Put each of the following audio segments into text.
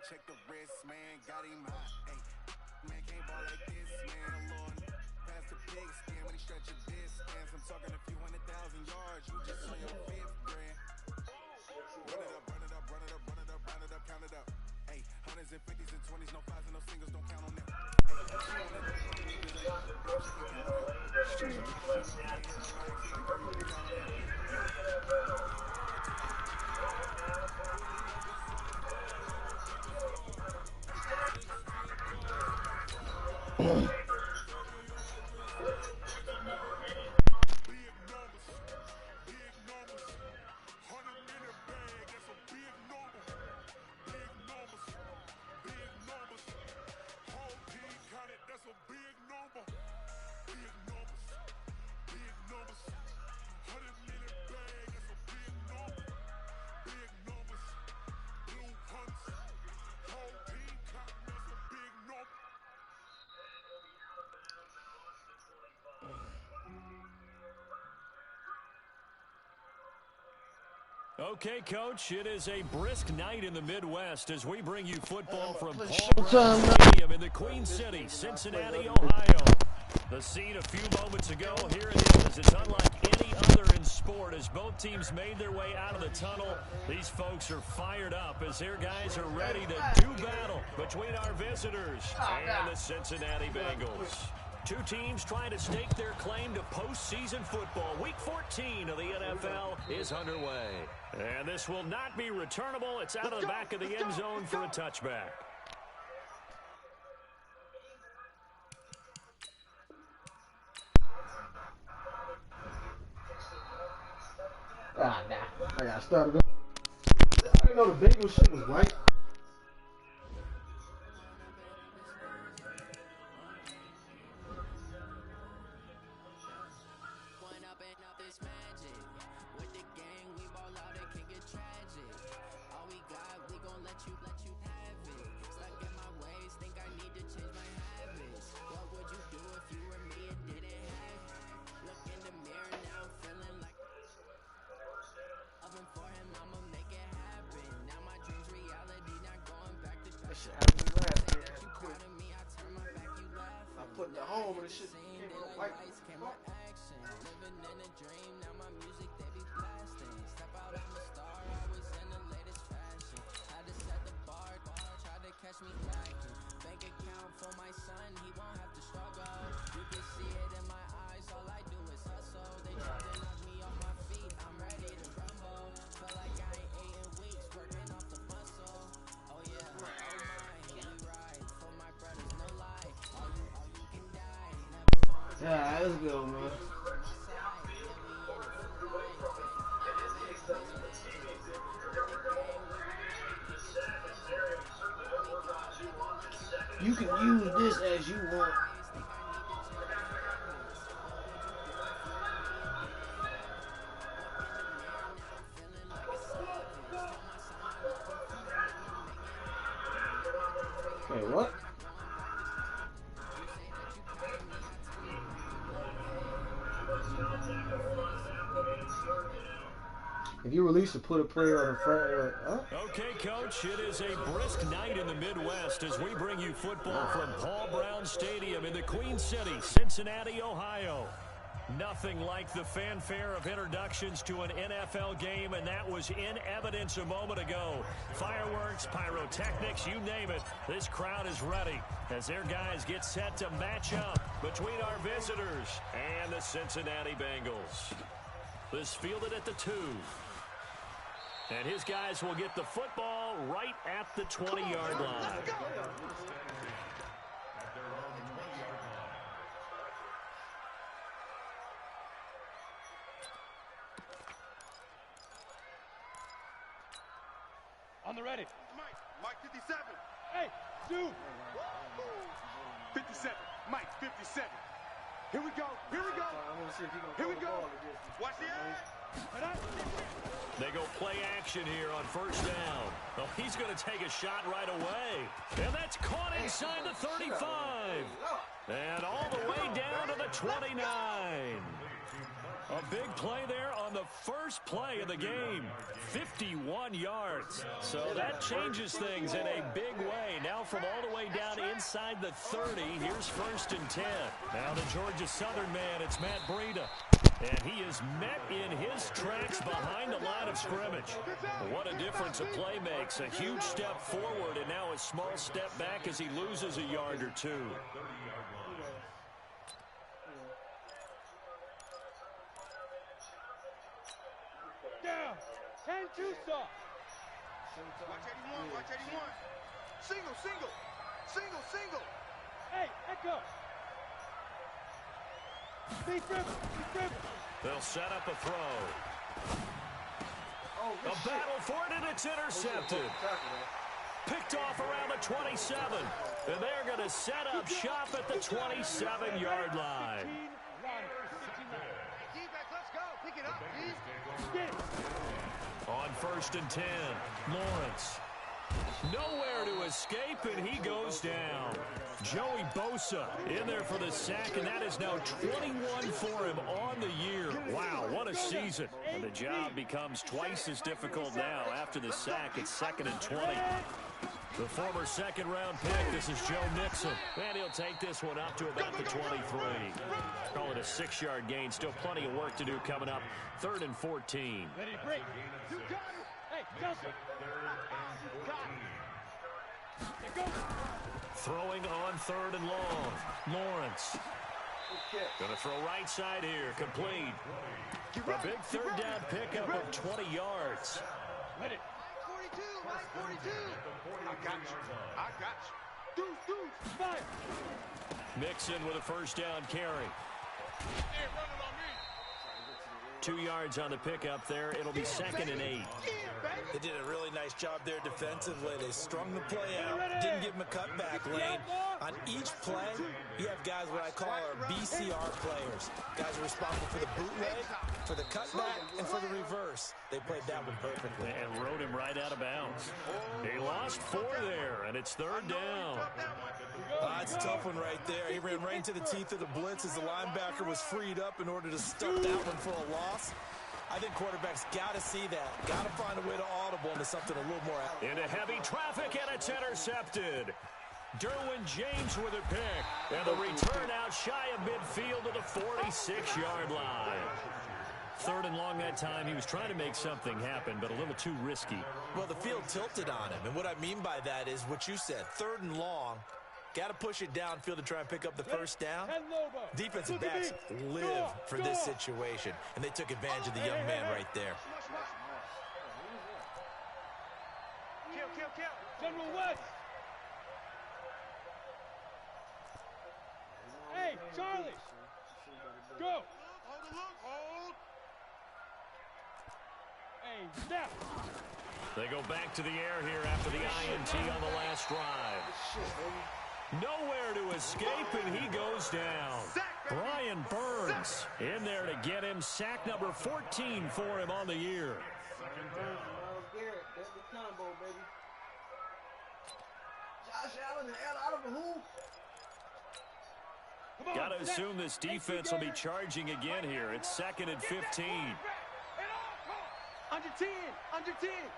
check the wrist, man, got him hot. Hey, man, can't ball like this, man. Lord, pass the pig skin when he stretch your distance. I'm talking a few 100,000 yards, you just on your fifth grand. Run it up, run it up, run it up, run it up, round it up, count it up. Hey, hundreds and fifties and 20s, no fives and no singles, don't count on them. Okay, Coach, it is a brisk night in the Midwest as we bring you football from Paul Brown Stadium in the Queen City, Cincinnati, Ohio. The scene a few moments ago, here it is. It's unlike any other in sport as both teams made their way out of the tunnel. These folks are fired up as their guys are ready to do battle between our visitors and the Cincinnati Bengals. Two teams trying to stake their claim to postseason football. Week 14 of the NFL is underway. And this will not be returnable. It's out of the back of the end zone for a touchback. Nah. I got started. I didn't know the Bengals shit was white. Put the home and shit came from white. Living in a dream, now my music they be blasting. Step out, I'm a star, I was in the latest fashion. Had to set the bar, tried to catch me lacking. Bank account for my son, he won't have to struggle. You can see it in my eyes, all I do is hustle. They try to knock me off my feet, I'm ready to rumble. Feel like I ain't ate in weeks, working off the muscle. Oh yeah, oh my, we ride for my brothers, no lie. All you can die. Yeah, let's go, man. You can use this as you want. Wait, what? If you release to put a player on the front, Okay, Coach, it is a brisk night in the Midwest as we bring you football from Paul Brown Stadium in the Queen City, Cincinnati, Ohio. Nothing like the fanfare of introductions to an NFL game, and that was in evidence a moment ago. Fireworks, pyrotechnics, you name it. This crowd is ready as their guys get set to match up between our visitors and the Cincinnati Bengals. This fielded at the 2. And his guys will get the football right at the 20-yard line. On the ready. Mike 57. Hey, dude. 57. Mike 57. Here we go. Here we go. Here we go. Watch the eye. They go play action here on first down. Oh, he's going to take a shot right away. And that's caught inside the 35. And all the way down to the 29. A big play there on the first play of the game. 51 yards. So that changes things in a big way. Now from all the way down inside the 30, here's 1st and 10. Now the Georgia Southern man, it's Matt Breida. And he is met in his tracks behind the line of scrimmage. What a difference a play makes. A huge step forward and now a small step back as he loses a yard or two. Down. 10-2 soft. Watch 81. Watch 81. Single, single. Single, single. Hey, echo. Big rip. Big rip. They'll set up a throw. A battle for it, and it's intercepted. Picked off around the 27. And they're going to set up shop at the 27-yard line. Let's go. Pick it up, please. On 1st and 10, Lawrence. Nowhere to escape, and he goes down. Joey Bosa in there for the sack, and that is now 21 for him on the year. Wow, what a season. And the job becomes twice as difficult now after the sack. It's 2nd and 20. The former second-round pick, this is Joe Mixon. And he'll take this one up to about the 23. Call it a 6-yard gain. Still plenty of work to do coming up. 3rd and 14. Ready, break. You got it. Hey, Nelson. Got it. Throwing on 3rd and long. Lawrence. Going to throw right side here. Complete. A big 3rd down pickup of 20 yards. Let it. 42, right 42. I got you. I got you. Deuce, fire. Mixon with a 1st down carry. Hey, running on me. 2 yards on the pickup there. It'll be 2nd and 8. They did a really nice job there defensively. They strung the play out, didn't give him a cutback lane. On each play, you have guys what I call our BCR players. Guys are responsible for the bootleg, for the cutback, and for the reverse. They played that one perfectly. And rode him right out of bounds. He lost 4 there, and it's 3rd down. That's a tough one right there. He ran right into the teeth of the blitz as the linebacker was freed up in order to stuff that one for a loss. I think quarterbacks got to see that. Got to find a way to audible into something a little more. Into heavy traffic, and it's intercepted. Derwin James with a pick. And the return out shy of midfield to the 46-yard line. 3rd and long that time. He was trying to make something happen, but a little too risky. Well, the field tilted on him. And what I mean by that is what you said. 3rd and long. Got to push it downfield to try and pick up the 1st down. Defensive backs live for this situation, and they took advantage of the young man right there. Kill. General West. Hey, Charlie. Go. Hold. Hey, snap. They go back to the air here after the INT on the last drive. Nowhere to escape, and he goes down. Brian Burns in there to get him. Sack number 14 for him on the year. That's the combo, baby. Josh Allen and out of who? Got to assume this defense will be charging again here. It's 2nd and 15. Under 10.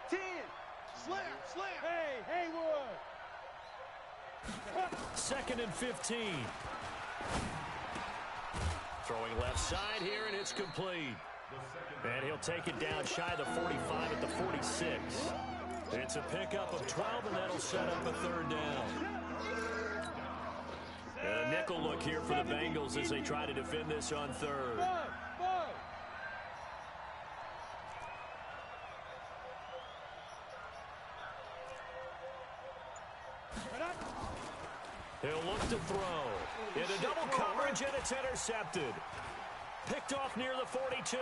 10. Slam. Hey, Haywood. 2nd and 15. Throwing left side here, and it's complete. And he'll take it down shy of the 45 at the 46. It's a pickup of 12, and that'll set up a 3rd down. And a nickel look here for the Bengals as they try to defend this on 3rd. He'll look to throw. Into double coverage, and it's intercepted. Picked off near the 42.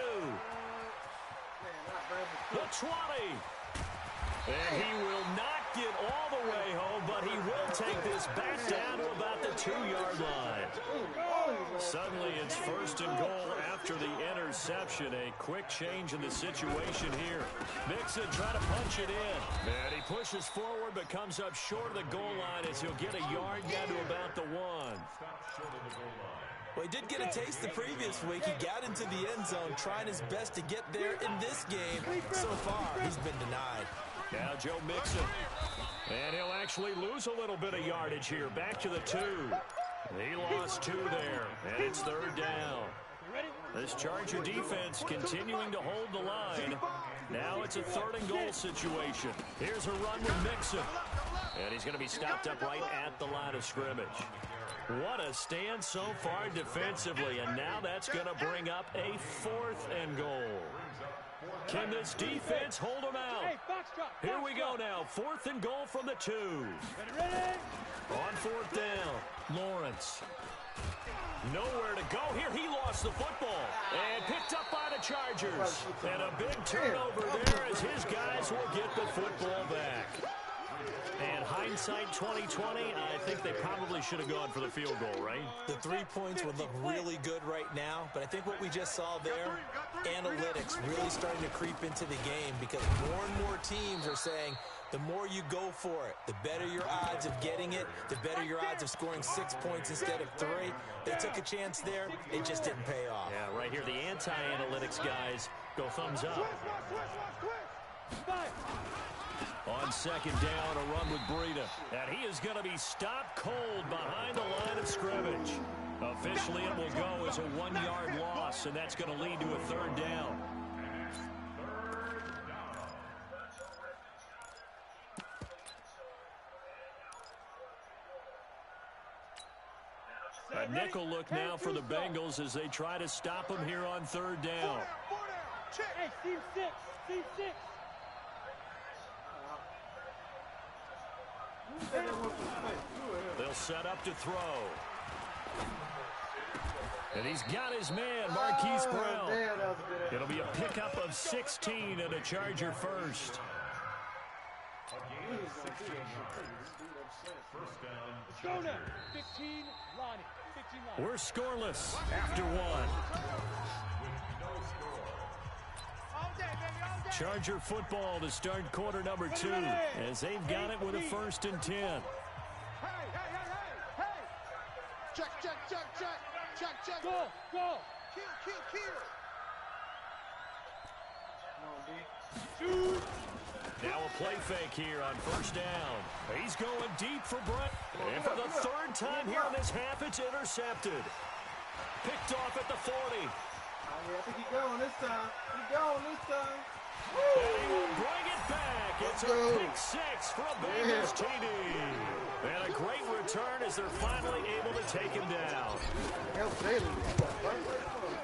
The 20. And he will not get all the way home, but he will take this back down to about the 2-yard line. Suddenly it's 1st and goal after the interception. A quick change in the situation here. Mixon trying to punch it in. And he pushes forward but comes up short of the goal line as he'll get a yard down to about the 1. Well, he did get a taste the previous week. He got into the end zone, trying his best to get there in this game. So far, he's been denied. Now Joe Mixon. And he'll actually lose a little bit of yardage here. Back to the 2. He lost 2 there, and it's 3rd down. This Charger defense continuing to hold the line. Now it's a 3rd and goal situation. Here's a run with Mixon. And he's going to be stopped up right at the line of scrimmage. What a stand so far defensively, and now that's going to bring up a 4th and goal. Can this defense hold them out? Here we go now, 4th and goal from the 2. On 4th down, Lawrence. Nowhere to go here. He lost the football and picked up by the Chargers. And a big turnover there as his guys will get the football back. And hindsight 2020, I think they probably should have gone for the field goal, right? The 3 points would look really good right now, but I think what we just saw there, analytics really starting to creep into the game because more and more teams are saying the more you go for it, the better your odds of getting it, the better your odds of scoring 6 points instead of 3. They took a chance there. It just didn't pay off. Yeah, right here, the anti-analytics guys go thumbs up. On 2nd down, a run with Breida. And he is going to be stopped cold behind the line of scrimmage. Officially, it will go as a 1-yard loss, and that's going to lead to a 3rd down. A nickel look now for the Bengals as they try to stop him here on 3rd down. Hey, team 6, team 6. They'll set up to throw. And he's got his man, Marquise Brown. It'll be a pickup of 16 and a Charger first. Go now. 15, Lonnie. 15, Lonnie. We're scoreless after 1. Charger football to start quarter number 2 as they've got it with a 1st and 10. Hey! Check. Go. Kill. Now a play fake here on 1st down. He's going deep for Brett. And for the 3rd time here in this half, it's intercepted. Picked off at the 40. I think he's going this time. And he will bring it back. It's a pick 6 for a Bengals TD. And a great return as they're finally able to take him down.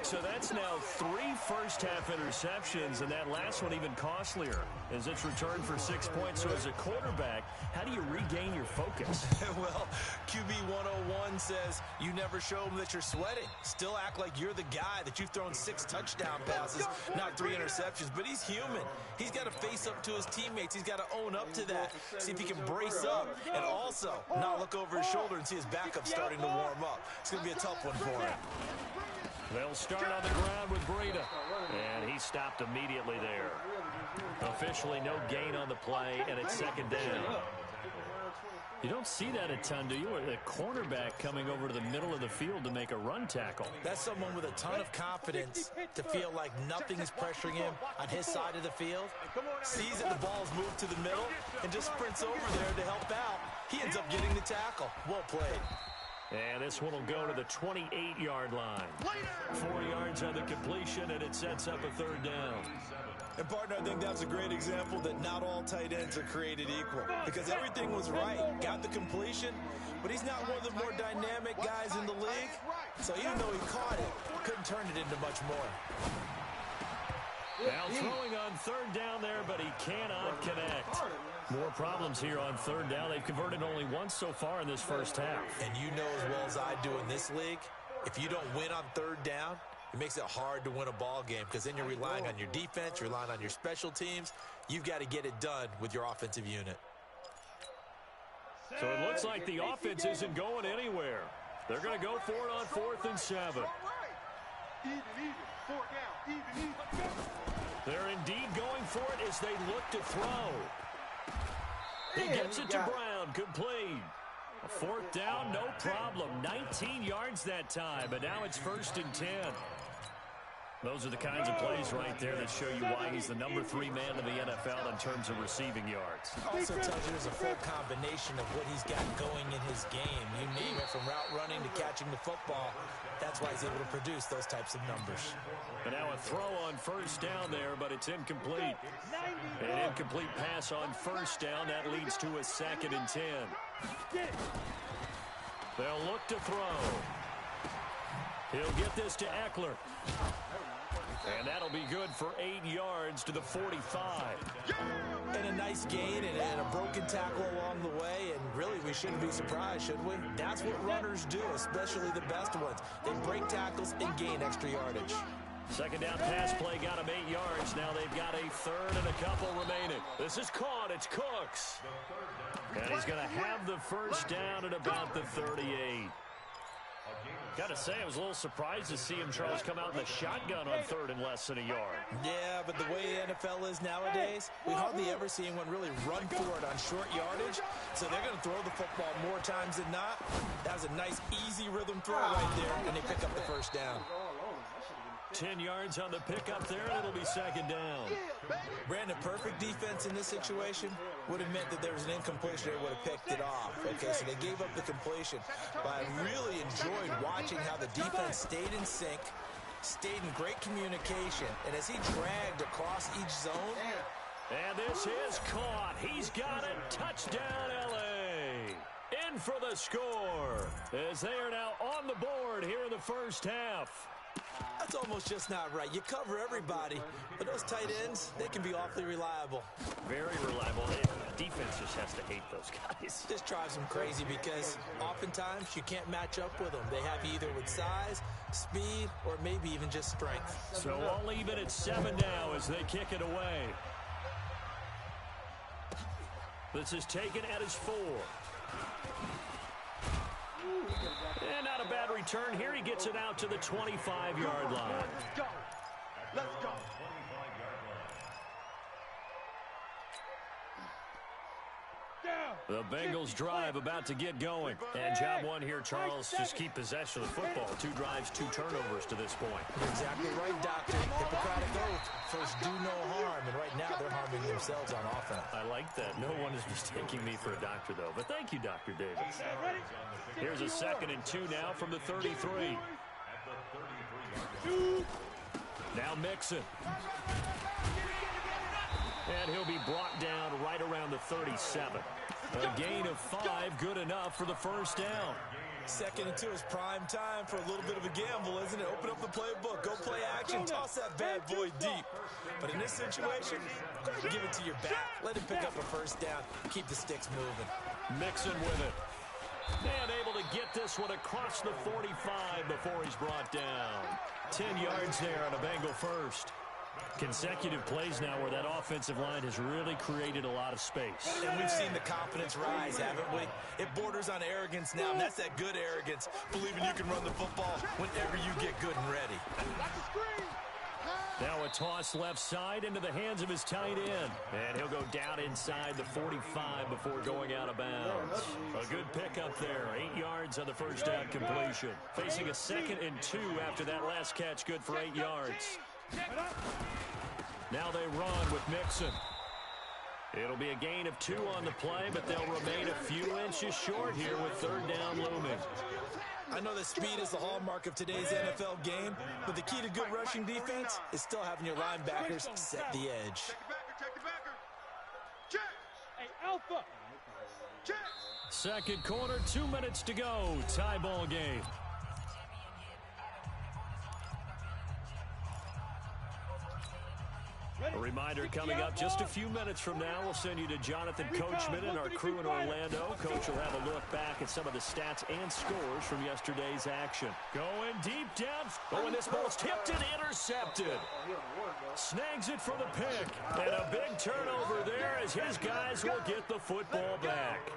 So that's now 3 first-half interceptions, and that last one even costlier as it's returned for 6 points. So as a quarterback, how do you regain your focus? Well, QB 101 says you never show them that you're sweating. Still act like you're the guy, that you've thrown 6 touchdown passes, not 3 interceptions. But he's human. He's got to face up to his teammates. He's got to own up to that. See if he can brace up and also not look over his shoulder and see his backup starting to warm up. It's going to be a tough one for him. They'll start on the ground with Breida. And he stopped immediately there. Officially no gain on the play, and it's 2nd down. You don't see that a ton, do you? A cornerback coming over to the middle of the field to make a run tackle. That's someone with a ton of confidence to feel like nothing is pressuring him on his side of the field. Sees that the ball's moved to the middle and just sprints over there to help out. He ends up getting the tackle. Well played. And this one will go to the 28-yard line. 4 yards on the completion, and it sets up a 3rd down. And, partner, I think that's a great example that not all tight ends are created equal. Because everything was right. Got the completion, but he's not one of the more dynamic guys in the league. So even though he caught it, couldn't turn it into much more. Now throwing on 3rd down there, but he cannot connect. More problems here on 3rd down. They've converted only once so far in this first half. And you know as well as I do in this league, if you don't win on 3rd down, it makes it hard to win a ball game because then you're relying on your defense, you're relying on your special teams. You've got to get it done with your offensive unit. So it looks like the offense isn't going anywhere. They're going to go for it on 4th and 7. Even. 4 down. Even. They're indeed going for it as they look to throw. He gets it to Brown, complete. A fourth down, no problem. 19 yards that time, but now it's 1st and 10. Those are the kinds of plays right there that show you why he's the number 3 man in the NFL in terms of receiving yards. Also tells you there's a full combination of what he's got going in his game. You name it, from route running to catching the football. That's why he's able to produce those types of numbers. And now a throw on 1st down there, but it's incomplete. An incomplete pass on 1st down. That leads to a 2nd and 10. They'll look to throw. He'll get this to Eckler. And that'll be good for 8 yards to the 45. And a nice gain and a broken tackle along the way. And really, we shouldn't be surprised, should we? That's what runners do, especially the best ones. They break tackles and gain extra yardage. 2nd down pass play got him 8 yards. Now they've got a 3rd and a couple remaining. This is caught. It's Cooks. And he's going to have the 1st down at about the 38. Got to say, I was a little surprised to see him, Charles, come out in the shotgun on 3rd and less than a yard. Yeah, but the way the NFL is nowadays, we hardly ever see anyone really run for it on short yardage. So they're going to throw the football more times than not. That was a nice, easy rhythm throw right there, and they pick up the 1st down. 10 yards on the pickup there, and it'll be 2nd down. Brandon, perfect defense in this situation would have meant that there was an incompletion. They would have picked it off. Okay, so they gave up the completion. But I really enjoyed watching how the defense stayed in sync, stayed in great communication, and as he dragged across each zone. And this is caught. He's got it. Touchdown, L.A. In for the score, as they are now on the board here in the 1st half. That's almost just not right. You cover everybody, but those tight ends, they can be awfully reliable. Very reliable. Defense just has to hate those guys. This drives them crazy because oftentimes you can't match up with them. They have you either with size, speed, or maybe even just strength. So all even at 7 now as they kick it away. This is taken at his 4. And not a bad return here. He gets it out to the 25-yard line. Let's go. Let's go. The Bengals drive about to get going. And job one here, Charles, just keep possession of the football. 2 drives, 2 turnovers to this point. You're exactly right, Doctor. Hippocratic oath. First, do no harm. And right now, they're harming themselves on offense. I like that. No one is mistaking me for a doctor, though. But thank you, Dr. Davis. Here's a 2nd and 2 now from the 33. Now Mixon. And he'll be brought down right around the 37. A gain of 5, good enough for the 1st down. 2nd and 2 is prime time for a little bit of a gamble, isn't it? Open up the playbook, go play action, toss that bad boy deep. But in this situation, go ahead and give it to your back. Let him pick up a 1st down, keep the sticks moving. Mixon with it. And able to get this one across the 45 before he's brought down. 10 yards there on a Bengal 1st. Consecutive plays now where that offensive line has really created a lot of space. And we've seen the confidence rise, haven't we? It borders on arrogance now, and that's that good arrogance, believing you can run the football whenever you get good and ready. Now a toss left side into the hands of his tight end. And he'll go down inside the 45 before going out of bounds. A good pickup there. 8 yards on the 1st down completion. Facing a 2nd and 2 after that last catch, good for 8 yards. Now they run with Mixon. It'll be a gain of 2 on the play, but they'll remain a few inches short here with 3rd down looming. I know that speed is the hallmark of today's NFL game, but the key to good rushing defense is still having your linebackers set the edge. Check the backer. Check. Hey, Alpha. Check. 2nd quarter, 2 minutes to go. Tie ball game. A reminder coming up just a few minutes from now. We'll send you to Jonathan Coachman and our crew in Orlando. Coach will have a look back at some of the stats and scores from yesterday's action. Going deep down. Oh, and this ball's tipped and intercepted. Snags it for the pick. And a big turnover there as his guys will get the football back.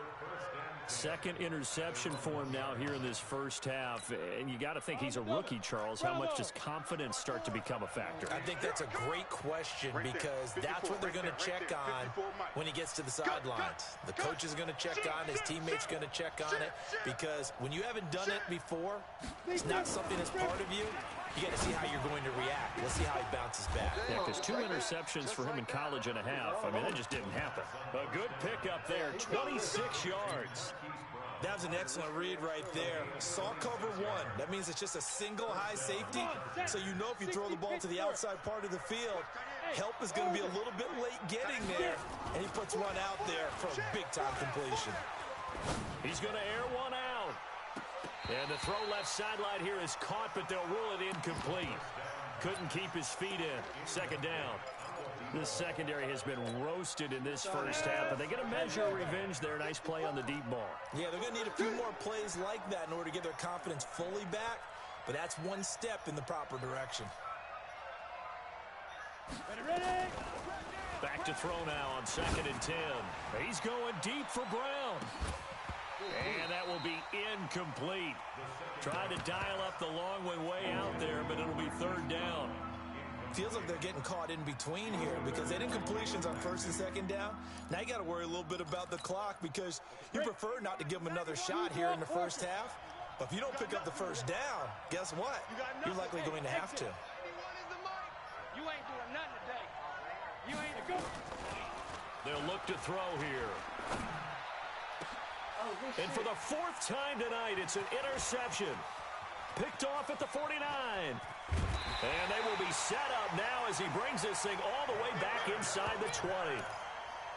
Second interception for him now here in this first half. And you got to think he's a rookie, Charles. How much does confidence start to become a factor? I think that's a great question because that's what they're going to check on when he gets to the sidelines. The coach is going to check on, his teammates going to check on it, because when you haven't done it before, it's not something that's part of you. You got to see how you're going to react. Let's see how he bounces back. Yeah, because 2 interceptions for him in college and a half. I mean, that just didn't happen. A good pickup there, 26 yards. That was an excellent read right there. Saw cover 1. That means it's just a single high safety. So you know if you throw the ball to the outside part of the field, help is going to be a little bit late getting there. And he puts one out there for a big-time completion. He's going to air one out. And the throw left sideline here is caught, but they'll rule it incomplete. Couldn't keep his feet in. Second down. This secondary has been roasted in this first half, but they get a measure of revenge there. Nice play on the deep ball. Yeah, they're going to need a few more plays like that in order to get their confidence fully back, but that's one step in the proper direction. Ready. Back to throw now on 2nd and 10. He's going deep for Brown. And that will be incomplete. Trying to dial up the long way out there, but it'll be 3rd down. Feels like they're getting caught in between here because they did completions on 1st and 2nd down. Now you got to worry a little bit about the clock because you prefer not to give them another shot here in the first half. But if you don't pick up the first down, guess what? You're likely going to have to. You ain't doing nothing today. You ain't a good. They'll look to throw here. And for the 4th time tonight, it's an interception. Picked off at the 49. And they will be set up now as he brings this thing all the way back inside the 20.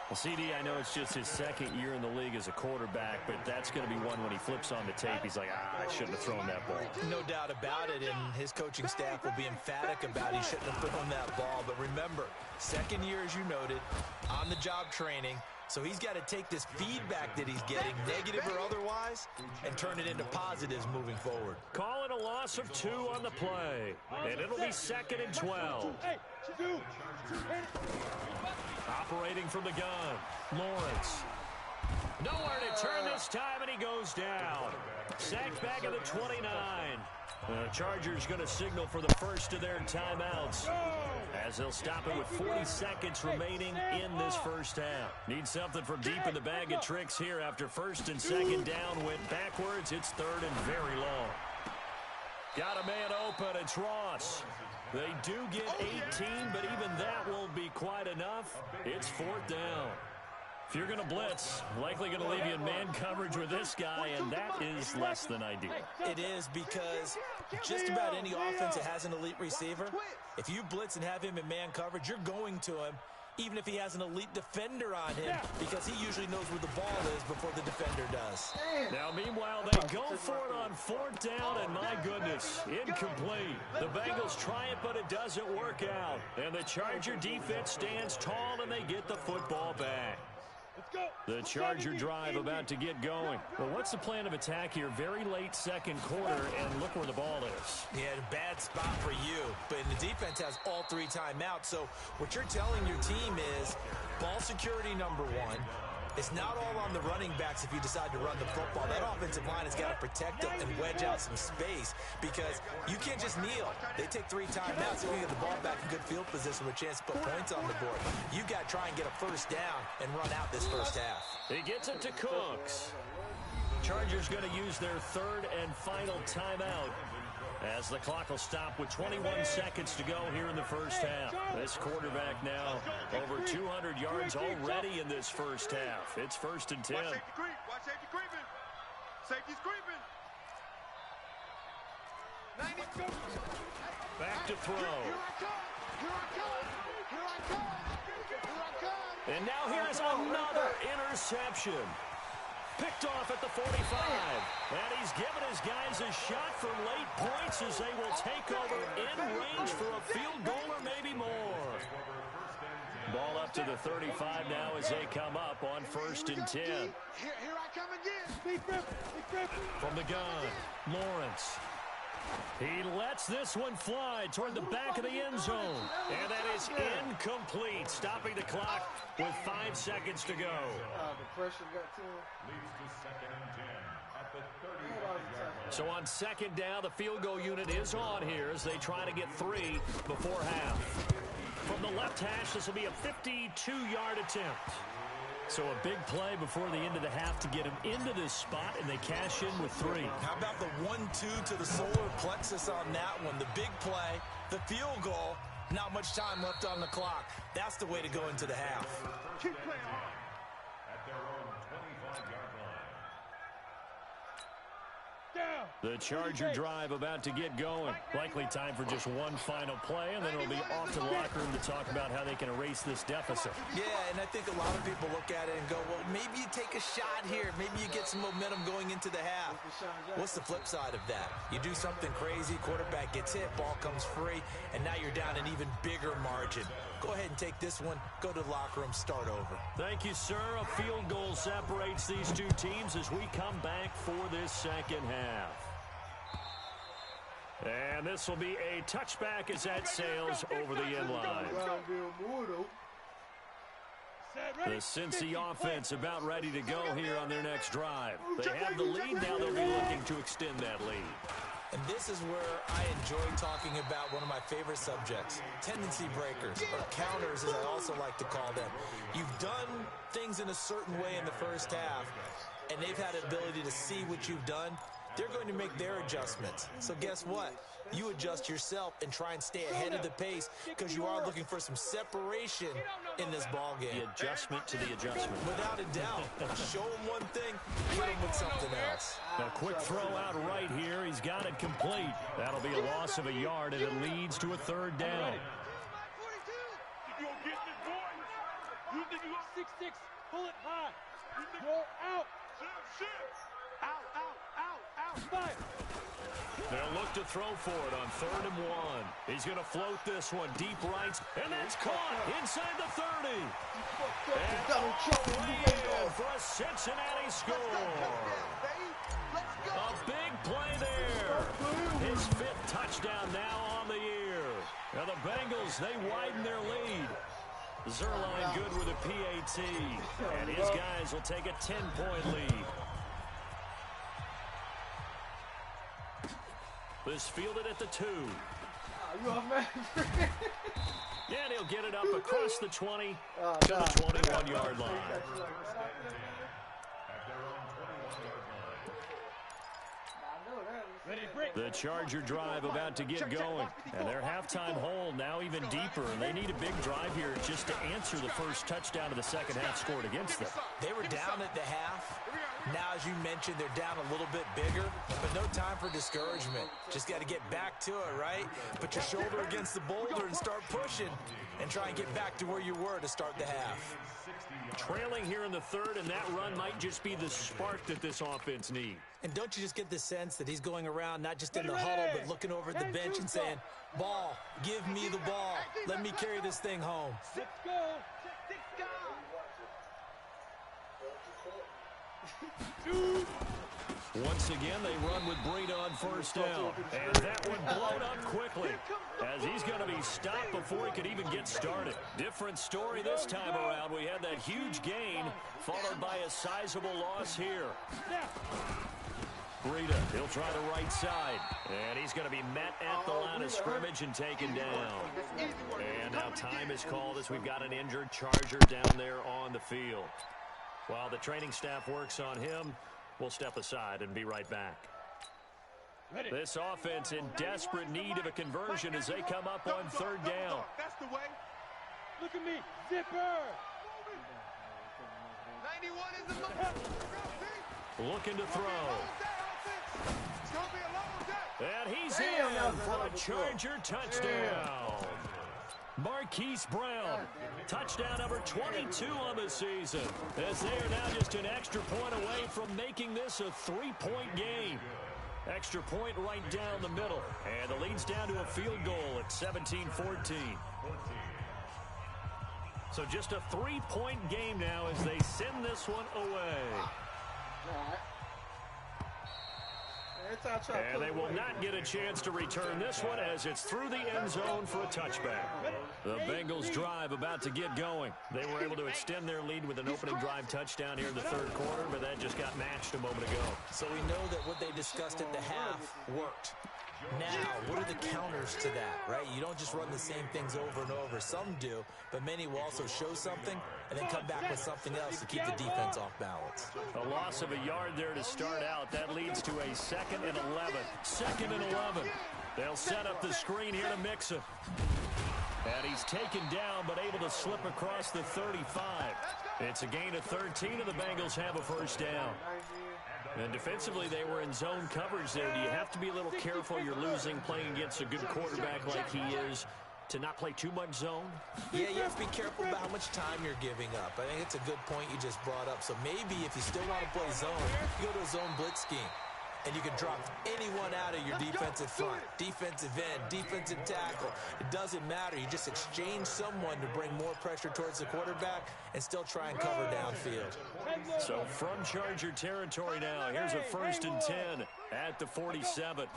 Well, CD, I know it's just his 2nd year in the league as a quarterback, but that's going to be one when he flips on the tape. He's like, I shouldn't have thrown that ball. No doubt about it, and his coaching staff will be emphatic about he shouldn't have thrown that ball. But remember, 2nd year, as you noted, on-the-job training. So he's got to take this feedback that he's getting, negative or otherwise, and turn it into positives moving forward. Calling a loss of 2 on the play. And it'll be 2nd and 12. Operating from the gun, Lawrence. Nowhere to turn this time, and he goes down. Sacked back at the 29. The Chargers going to signal for the first of their timeouts as they'll stop it with 40 seconds remaining in this first half. Need something from deep in the bag of tricks here after 1st and 2nd down went backwards. It's 3rd and very long. Got a man open. It's Ross. They do get 18, but even that won't be quite enough. It's 4th down. If you're going to blitz, likely going to leave you in man coverage with this guy, and that is less than ideal. It is because just about any offense that has an elite receiver, if you blitz and have him in man coverage, you're going to him, even if he has an elite defender on him, because he usually knows where the ball is before the defender does. Now, meanwhile, they go for it on 4th down, and my goodness, incomplete. The Bengals try it, but it doesn't work out. And the Charger defense stands tall, and they get the football back. The Charger drive about to get going. Well, what's the plan of attack here? Very late 2nd quarter, and look where the ball is. Yeah, a bad spot for you, but the defense has all 3 timeouts. So what you're telling your team is ball security number 1. It's not all on the running backs if you decide to run the football. That offensive line has got to protect them and wedge out some space because you can't just kneel. They take 3 timeouts. They're going to get the ball back in good field position with a chance to put points on the board. You got to try and get a 1st down and run out this first half. He gets it to Cooks. Chargers going to use their 3rd and final timeout as the clock will stop with 21 seconds to go here in the first half. This quarterback now over 200 yards already in this first half. It's 1st and 10. Watch safety creeping. Safety's creeping. Back to throw. And now here's another interception. Picked off at the 45. And he's given his guys a shot from late points as they will take over in range for a field goal or maybe more. Ball up to the 35 now as they come up on 1st and 10. Here I come again. From the gun, Lawrence. He lets this one fly toward the back of the end zone. And that is incomplete, stopping the clock with 5 seconds to go. The pressure got to him. Leads to 2nd and 10 at the 30-yard line. So on 2nd down, the field goal unit is on here as they try to get 3 before half. From the left hash, this will be a 52-yard attempt. So a big play before the end of the half to get him into this spot, and they cash in with 3. How about the 1-2 to the solar plexus on that one? The big play, the field goal, not much time left on the clock. That's the way to go into the half. Keep playing hard. At their own 25-yard line. Down. The Charger drive about to get going. Likely time for just one final play, and then it'll be off to the locker room to talk about how they can erase this deficit. Yeah, and I think a lot of people look at it and go, well, maybe you take a shot here. Maybe you get some momentum going into the half. What's the flip side of that? You do something crazy, quarterback gets hit, ball comes free, and now you're down an even bigger margin. Go ahead and take this one, go to the locker room, start over. Thank you, sir. A field goal separates these two teams as we come back for this second half. And this will be a touchback as that sails over the end line. The Cincy offense about ready to go here on their next drive. They have the lead, now they'll be looking to extend that lead. And this is where I enjoy talking about one of my favorite subjects, tendency breakers, or counters as I also like to call them. You've done things in a certain way in the first half, and they've had the ability to see what you've done. They're going to make their adjustments. So guess what? You adjust yourself and try and stay ahead of the pace because you are looking for some separation in this ball game. The adjustment to the adjustment. Without a doubt. Show him one thing, hit him with something else. A quick throw out right here. He's got it complete. That'll be a loss of a yard, and it leads to a 3rd down. You gonna get this, boy? You think you gonna 6-6. Pull it high. Go out. shit? Out, out, out, out. Fire. They'll look to throw for it on 3rd and 1. He's going to float this one deep right, and that's caught inside the 30. And for a Cincinnati score. A big play there. His 5th touchdown now on the year. Now the Bengals, they widen their lead. Zerline good with a PAT, and his guys will take a 10-point lead. This fielded at the 2. You off, man? And he'll get it up across the 20 to the 21-yard line. The Charger drive about to get going. And their halftime hole now even deeper. And they need a big drive here just to answer the first touchdown of the second half scored against them. They were down at the half. Now, as you mentioned, they're down a little bit bigger, but no time for discouragement. Just got to get back to it, right? Put your shoulder against the boulder and start pushing and try and get back to where you were to start the half. Trailing here in the 3rd, and that run might just be the spark that this offense needs. And don't you just get the sense that he's going around, not just in the huddle, but looking over at the bench and saying, ball, give me the ball. Let me carry this thing home. Let's go. Once again, they run with Breida on 1st down. And that one blown up quickly as he's going to be stopped before he could even get started. Different story this time around. We had that huge gain followed by a sizable loss here. Breida, he'll try the right side. And he's going to be met at the line of scrimmage and taken down. And now time is called as we've got an injured Charger down there on the field. While the training staff works on him, we'll step aside and be right back. This offense in desperate need of a conversion as they come up on 3rd down. That's the way. Look at me. Zipper. 91 is the look. Looking to throw. It's going to be a long day. And he's in for a Charger touchdown. Marquise Brown, touchdown number 22 on the season, as they are now just an extra point away from making this a 3-point game. Extra point right down the middle, and the lead's down to a field goal at 17-14. So just a 3-point game now as they send this one away. And they will not get a chance to return this one as it's through the end zone for a touchback. The Bengals drive about to get going. They were able to extend their lead with an opening drive touchdown here in the third quarter, but that just got matched a moment ago. So we know that what they discussed at the half worked. Now, what are the counters to that, right? You don't just run the same things over and over. Some do, but many will also show something and then come back with something else to keep the defense off balance. A loss of a yard there to start out. That leads to a 2nd and 11. 2nd and 11. They'll set up the screen here to Mixon. And he's taken down, but able to slip across the 35. It's a gain of 13, and the Bengals have a first down. And defensively, they were in zone coverage there. Do you have to be a little careful? You're losing playing against a good quarterback like he is to not play too much zone? Yeah, you have to be careful about how much time you're giving up. I think it's a good point you just brought up. So maybe if you still want to play zone, you go to a zone blitz scheme. And you can drop anyone out of your defensive front, defensive end, defensive tackle. It doesn't matter. You just exchange someone to bring more pressure towards the quarterback and still try and cover downfield. So from Charger territory now, here's a 1st and 10 at the 47.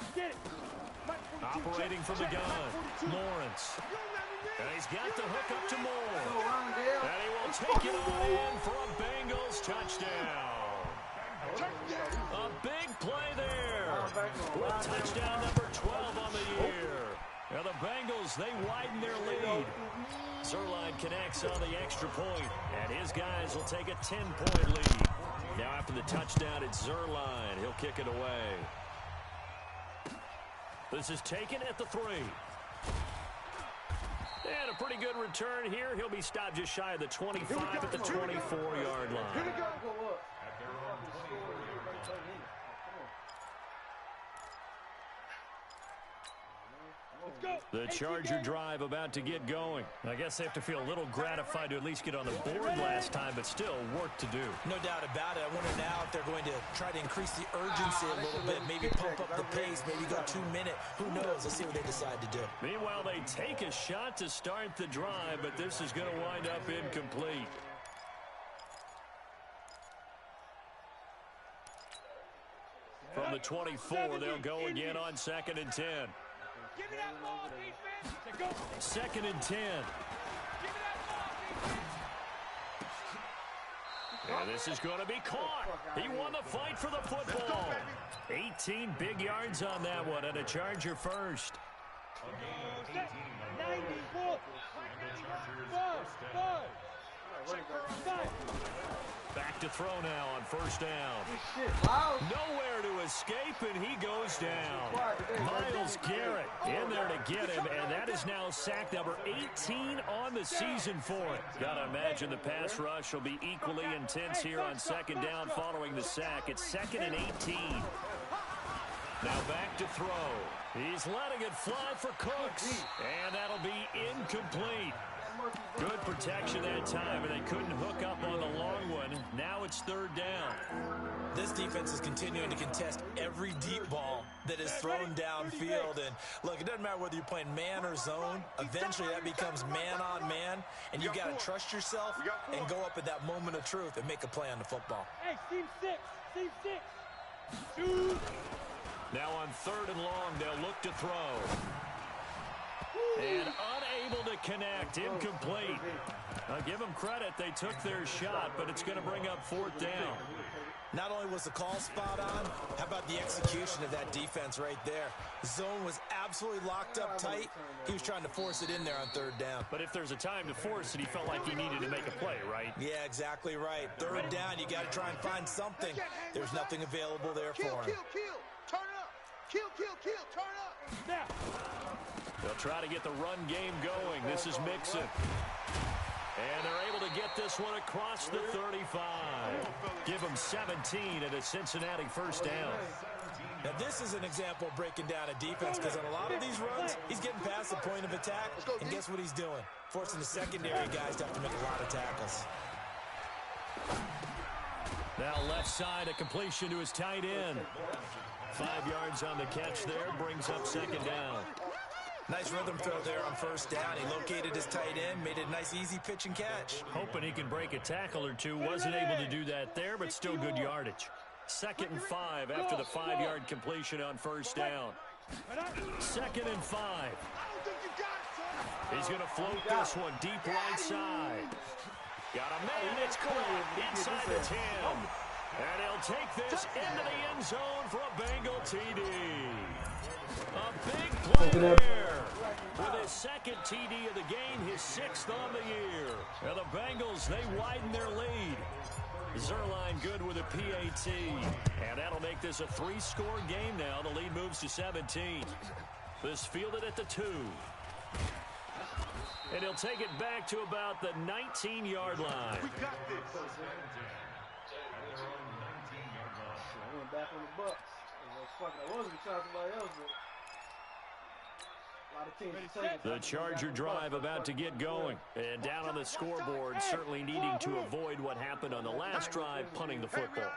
Operating from the gun, Lawrence. And he's got the hook up to Moore. And he will take it on in for a Bengals touchdown. A big play there. With touchdown number 12 on the year. Now the Bengals, they widen their lead. Zerline connects on the extra point, and his guys will take a 10-point lead. Now after the touchdown, it's Zerline. He'll kick it away. This is taken at the 3. And a pretty good return here. He'll be stopped just shy of the 25 at the 24-yard line. The Charger drive about to get going. I guess they have to feel a little gratified to at least get on the board last time, but still work to do. No doubt about it. I wonder now if they're going to try to increase the urgency a little bit, maybe pump up the pace, maybe go 2-minute. Who knows? Let's see what they decide to do. Meanwhile, they take a shot to start the drive, but this is going to wind up incomplete. From the 24, they'll go again on 2nd and 10. Give me that ball, defense. 2nd and 10. And this is going to be caught. He won the fight for the football. 18 big yards on that one, and a Charger first. 94. Back to throw now on 1st down. Nowhere to escape, and he goes down. Myles Garrett in there to get him, and that is now sack number 18 on the season for it. Gotta imagine the pass rush will be equally intense here on 2nd down following the sack. It's 2nd and 18. Now back to throw. He's letting it fly for Cooks, and that'll be incomplete. Good protection that time, and they couldn't hook up on the long one. Now it's 3rd down. This defense is continuing to contest every deep ball that is thrown downfield. And look, it doesn't matter whether you're playing man or zone. Eventually that becomes man on man, and you got to trust yourself and go up at that moment of truth and make a play on the football. Hey, team 6. Team 6. Now on 3rd and long, they'll look to throw. And unable to connect, incomplete. I'll give them credit, they took their shot, but it's going to bring up 4th down. Not only was the call spot on, how about the execution of that defense right there? Zone was absolutely locked up tight. He was trying to force it in there on 3rd down. But if there's a time to force it, he felt like he needed to make a play, right? Yeah, exactly right. 3rd down, you got to try and find something. There's nothing available there for him. Kill. Turn up. Kill. Turn up. Now. They'll try to get the run game going. This is Mixon. And they're able to get this one across the 35. Give them 17 and a Cincinnati first down. Now, this is an example of breaking down a defense, because on a lot of these runs, he's getting past the point of attack, and guess what he's doing? Forcing the secondary guys to have to make a lot of tackles. Now left side, a completion to his tight end. 5 yards on the catch there, brings up 2nd down. Nice rhythm throw there on 1st down. He located his tight end, made it a nice easy pitch and catch. Hoping he can break a tackle or two. Wasn't able to do that there, but still good yardage. 2nd and 5 after the 5-yard completion on first down. 2nd and 5. He's going to float this one deep right side. Got a man. It's caught inside the 10. And he'll take this into the end zone for a Bengal TD. A big play there. With his 2nd TD of the game, his 6th on the year. And the Bengals, they widen their lead. Zerline good with a PAT. And that'll make this a 3-score game now. The lead moves to 17. This fielded at the 2. And he'll take it back to about the 19-yard line. We got this. I went back on the Bucks. I wasn't trying somebody else, but a lot of teams the Charger drive about to get going. And down on the scoreboard, certainly needing to avoid what happened on the last drive, punting the football.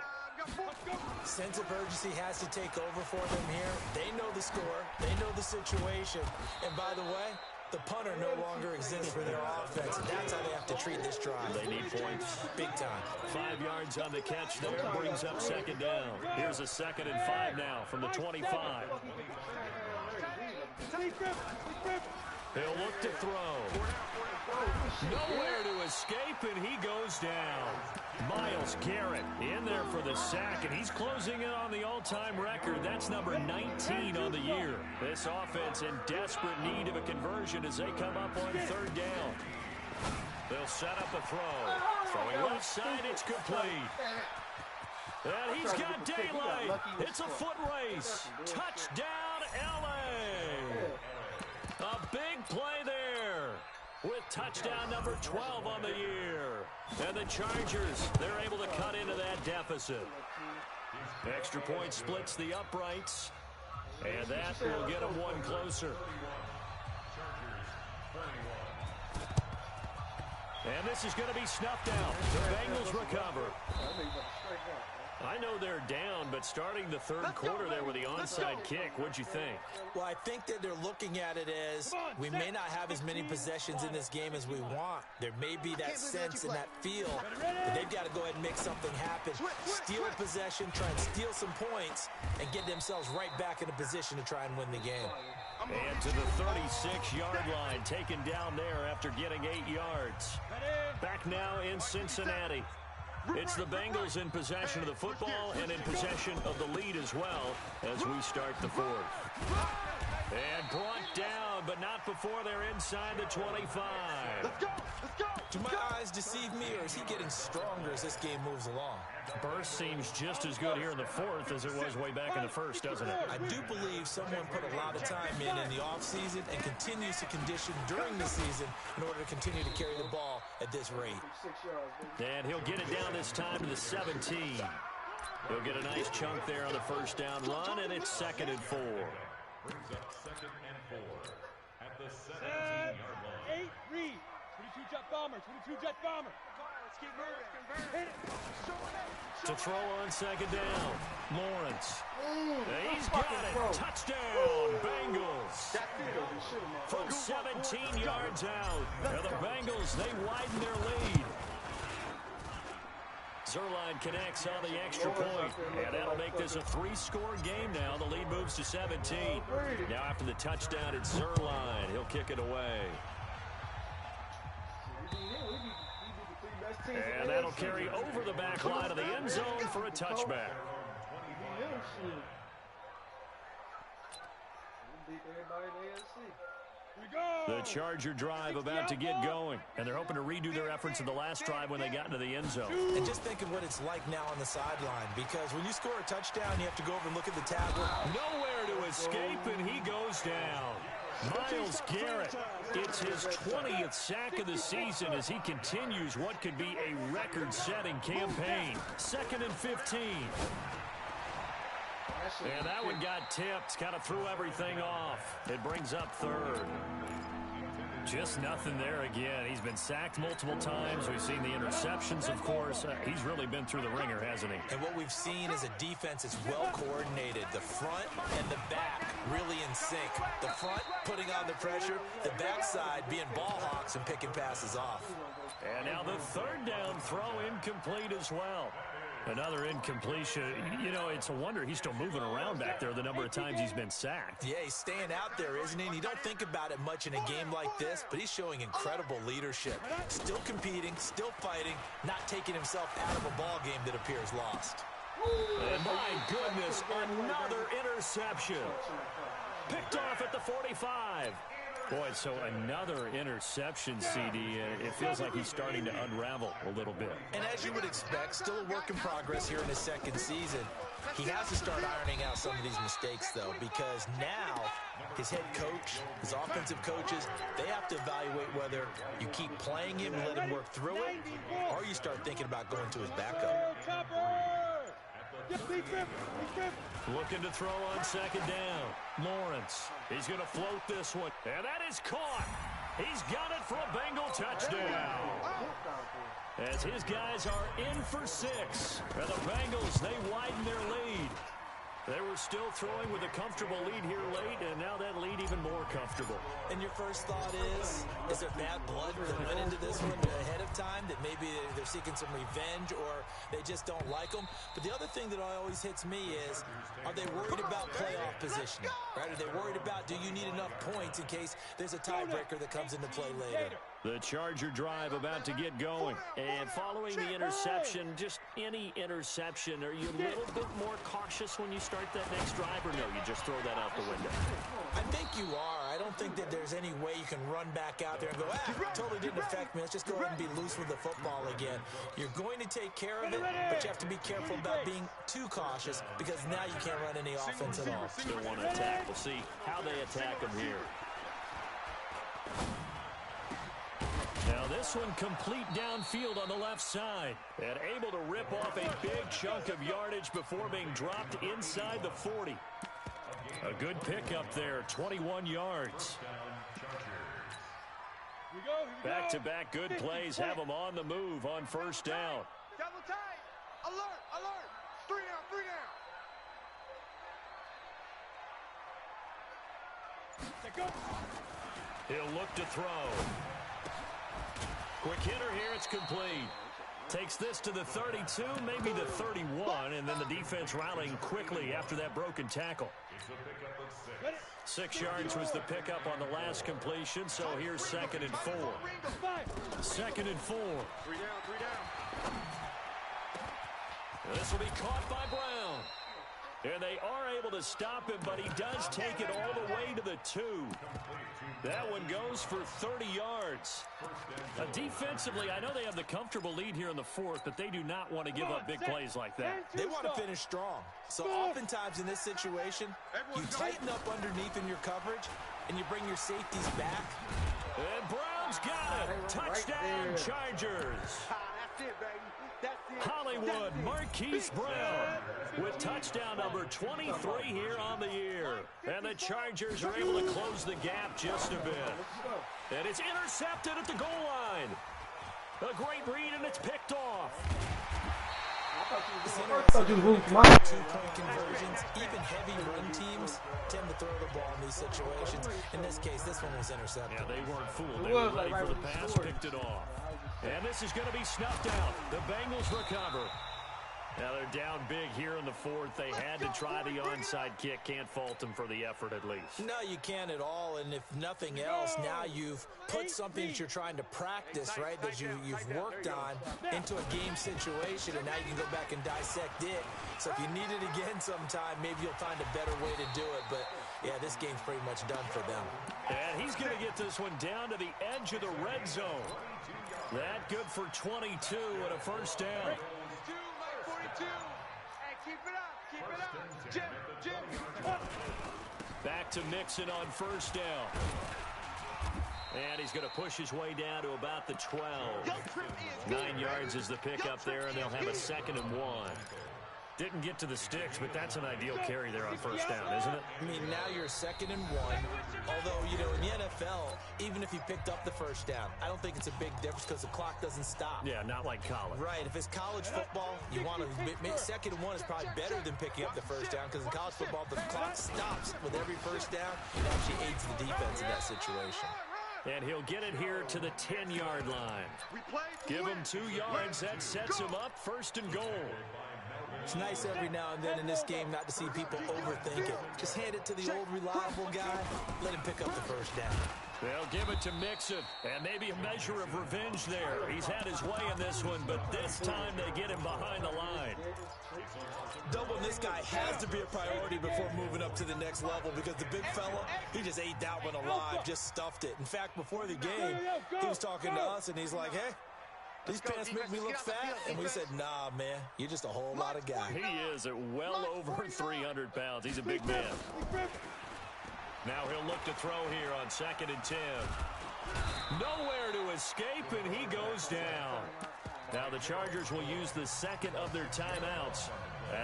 Sense of urgency has to take over for them here. They know the score. They know the situation. And by the way, the punter no longer exists for their offense. And that's how they have to treat this drive. They need points. Big time. 5 yards on the catch there. Brings up 2nd down. Here's a 2nd and 5 now from the 25. He'll look to throw. Nowhere to escape, and he goes down. Myles Garrett in there for the sack, and he's closing in on the all-time record. That's number 19 on the year. This offense in desperate need of a conversion as they come up on 3rd down. They'll set up a throw. Throwing left side, it's complete. And he's got daylight. It's a foot race. Touchdown, L.A. A big play there with touchdown number 12 on the year. And the Chargers, they're able to cut into that deficit. Extra point splits the uprights, and that will get them one closer. And this is going to be snuffed out. The Bengals recover. I know they're down, but starting the 3rd quarter there with the onside kick, what'd you think? Well, I think that they're looking at it as we may not have as many possessions in this game as we want. There may be that sense and that feel, but they've got to go ahead and make something happen. Steal a possession, try and steal some points, and get themselves right back in a position to try and win the game. And to the 36-yard line, taken down there after getting 8 yards. Back now in Cincinnati. It's the Bengals in possession of the football and in possession of the lead as well as we start the 4th. And brought down, but not before they're inside the 25. Let's go. Let's go. Do my eyes deceive me, or is he getting stronger as this game moves along? Burst seems just as good here in the 4th as it was way back in the 1st, doesn't it? I do believe someone put a lot of time in the offseason and continues to condition during the season in order to continue to carry the ball at this rate. And he'll get it down this time to the 17. He'll get a nice chunk there on the 1st down run, and it's 2nd and 4. Brings up 2nd and 4 at the 17-yard line. 8 read. 22 jet bomber. 22 jet bomber. Let's keep moving. Hit it. To throw on 2nd down, Lawrence. He's got it. Touchdown, Bengals. From 17 yards out. Now the Bengals, they widen their lead. Zerline connects on the extra point, and that'll make this a 3-score game now. The lead moves to 17. Now after the touchdown, it's Zerline. He'll kick it away. And that'll carry over the back line of the end zone for a touchback. The Charger drive about to get going, and they're hoping to redo their efforts in the last drive when they got into the end zone. And just think of what it's like now on the sideline, because when you score a touchdown, you have to go over and look at the tablet. Nowhere to escape, and he goes down. Myles Garrett, it's his 20th sack of the season as he continues what could be a record-setting campaign. 2nd and 15. And that one got tipped, kind of threw everything off. It brings up 3rd. Just nothing there again. He's been sacked multiple times. We've seen the interceptions, of course. He's really been through the ringer, hasn't he? And what we've seen is a defense that's well coordinated. The front and the back really in sync. The front putting on the pressure, the backside being ball hawks and picking passes off. And now the 3rd down throw incomplete as well. Another incompletion. You know, it's a wonder he's still moving around back there the number of times he's been sacked. Yeah, he's staying out there, isn't he? And you don't think about it much in a game like this, but he's showing incredible leadership. Still competing, still fighting, not taking himself out of a ball game that appears lost. And my goodness, another interception. Picked off at the 45. Boy, so another interception, CD. It feels like he's starting to unravel a little bit. And as you would expect, still a work in progress here in his second season. He has to start ironing out some of these mistakes, though, because now his head coach, his offensive coaches, they have to evaluate whether you keep playing him and let him work through it, or you start thinking about going to his backup. Looking to throw on second down. Lawrence, he's going to float this one. And that is caught. He's got it for a Bengal touchdown. As his guys are in for 6. And the Bengals, they widen their lead. They were still throwing with a comfortable lead here late, and now that lead even more comfortable. And your first thought is there bad blood that went into this one ahead of time, that maybe they're seeking some revenge or they just don't like them? But the other thing that always hits me is, are they worried about playoff positioning? Right? Are they worried about, do you need enough points in case there's a tiebreaker that comes into play later? The Charger drive about to get going. And following the interception, just any interception, are you a little bit more cautious when you start that next drive, or no, you just throw that out the window? I think you are. I don't think that there's any way you can run back out there and go, totally didn't affect me. Let's just go ahead and be loose with the football again. You're going to take care of it, but you have to be careful about being too cautious, because now you can't run any offense at all. Still want to attack. We'll see how they attack them here. Now this one complete downfield on the left side. And able to rip off a big chunk of yardage before being dropped inside the 40. A good pickup there, 21 yards. Back-to-back good plays have them on the move on first down. Double tight. Alert, alert. 3 down, 3 down. He'll look to throw. Quick hitter here, it's complete. Takes this to the 32, maybe the 31, and then the defense rallying quickly after that broken tackle. 6 yards was the pickup on the last completion, so here's 2nd and 4. 2nd and 4. 3 down, 3 down. This will be caught by Brown. And they are able to stop him, but he does take it all the way to the 2. That one goes for 30 yards. Defensively, I know they have the comfortable lead here in the 4th, but they do not want to give up big plays like that. They want to finish strong. So oftentimes in this situation, you tighten up underneath in your coverage, and you bring your safeties back. And Brown's got it. Touchdown, Chargers. That's it, baby. That's it. Hollywood Marquise Brown with touchdown number 23 here on the year. And the Chargers are able to close the gap just a bit. And it's intercepted at the goal line. A great read, and it's picked off. Two-point conversions, even heavy run teams tend to throw the ball in these situations. In this case, this one was intercepted. Yeah, they weren't fooled. They were ready for the pass, picked it off. And this is going to be snuffed out. The Bengals recover. Now they're down big here in the 4th. They had to try the onside kick. Can't fault them for the effort at least. No, you can't at all. And if nothing else, now you've put something that you're trying to practice, right, that you've worked on into a game situation, and now you can go back and dissect it. So if you need it again sometime, maybe you'll find a better way to do it. But, yeah, this game's pretty much done for them. And he's going to get this one down to the edge of the red zone. That good for 22 and a first down. 42. Hey, keep it up, Jim. Back to Mixon on first down. And he's going to push his way down to about the 12. 9 yards is the pickup there, and they'll have a 2nd and 1. Didn't get to the sticks, but that's an ideal carry there on first down, isn't it? I mean, now you're 2nd and 1. Although, you know, in the NFL, even if you picked up the first down, I don't think it's a big difference because the clock doesn't stop. Yeah, not like college. Right. If it's college football, you want to make 2nd and 1 is probably better than picking up the first down, because in college football, the clock stops with every first down. It actually aids the defense in that situation. And he'll get it here to the 10-yard line. Give him 2 yards. That sets him up 1st and goal. It's nice every now and then in this game not to see people overthink it. Just hand it to the old reliable guy. Let him pick up the 1st down. They'll give it to Mixon, and maybe a measure of revenge there. He's had his way in this one, but this time they get him behind the line. Doubling this guy has to be a priority before moving up to the next level because the big fella, he just ate that one alive, just stuffed it. In fact, before the game, he was talking to us, and he's like, hey, these pants make me look fat. And we said, nah, man, you're just a whole lot of guy. He is at well over 300 pounds. He's a big man. Now he'll look to throw here on 2nd and 10. Nowhere to escape, and he goes down. Now the Chargers will use the 2nd of their timeouts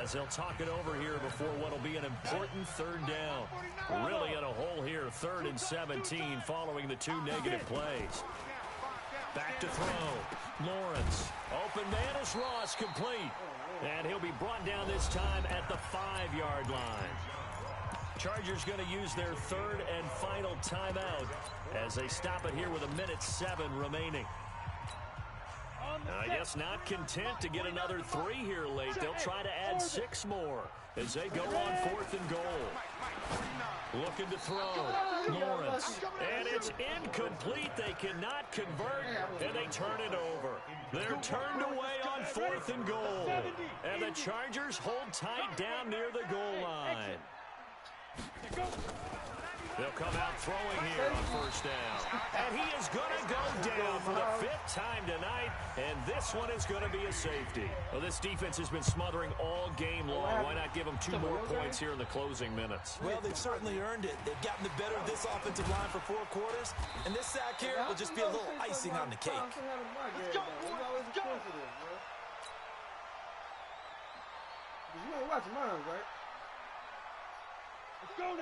as they'll talk it over here before what will be an important 3rd down. Really in a hole here, 3rd and 17 following the 2 negative plays. Back to throw. Lawrence. Open man is Ross, complete. And he'll be brought down this time at the 5-yard line. Chargers going to use their 3rd and final timeout as they stop it here with 1:07 remaining. I guess not content to get another 3 here late. They'll try to add 6 more as they go on 4th and goal. Looking to throw. Lawrence. And it's incomplete. They cannot convert, and they turn it over. They're turned away on 4th and goal. And the Chargers hold tight down near the goal line. They'll come out throwing here on 1st down. And he is going to go down for the 5th time tonight, and this one is going to be a safety. Well, this defense has been smothering all game long. Why not give them 2 more points here in the closing minutes? Well, they've certainly earned it. They've gotten the better of this offensive line for 4 quarters, and this sack here will just be a little icing on the cake. Let's go, boys. Let's go. You ain't watching mine, right?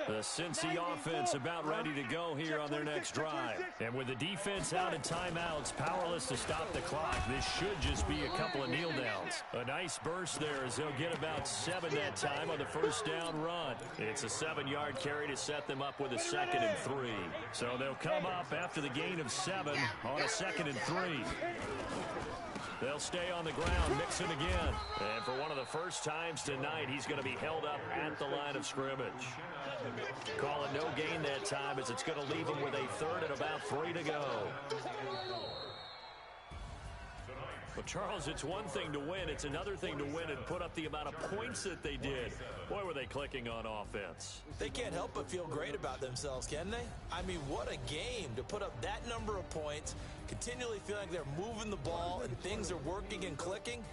The Cincy offense about ready to go here on their next drive. And with the defense out of timeouts, powerless to stop the clock, this should just be a couple of kneel downs. A nice burst there as they'll get about 7 that time on the 1st down run. It's a 7-yard carry to set them up with a 2nd and 3. So they'll come up after the gain of 7 on a 2nd and 3. They'll stay on the ground, Mixon again. And for one of the first times tonight, he's going to be held up at the line of scrimmage. Call it no gain that time as it's going to leave him with a 3rd and about 3 to go. Well, Charles, it's one thing to win. It's another thing to win and put up the amount of points that they did. Boy, were they clicking on offense. They can't help but feel great about themselves, can they? I mean, what a game to put up that number of points, continually feeling like they're moving the ball and things are working and clicking.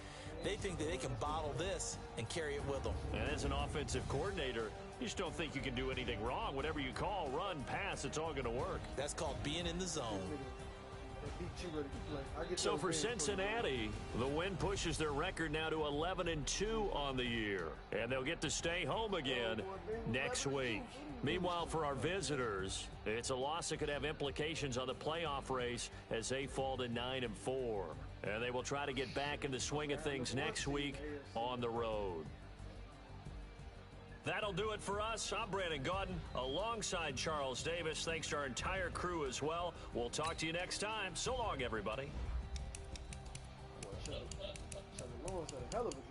They think that they can bottle this and carry it with them. And as an offensive coordinator, you just don't think you can do anything wrong. Whatever you call, run, pass, it's all going to work. That's called being in the zone. So for Cincinnati, the win pushes their record now to 11-2 on the year. And they'll get to stay home again next week. Meanwhile, for our visitors, it's a loss that could have implications on the playoff race as they fall to 9-4. And they will try to get back in the swing of things next week on the road. That'll do it for us. I'm Brandon Gaudin alongside Charles Davis. Thanks to our entire crew as well. We'll talk to you next time. So long, everybody. Hell of a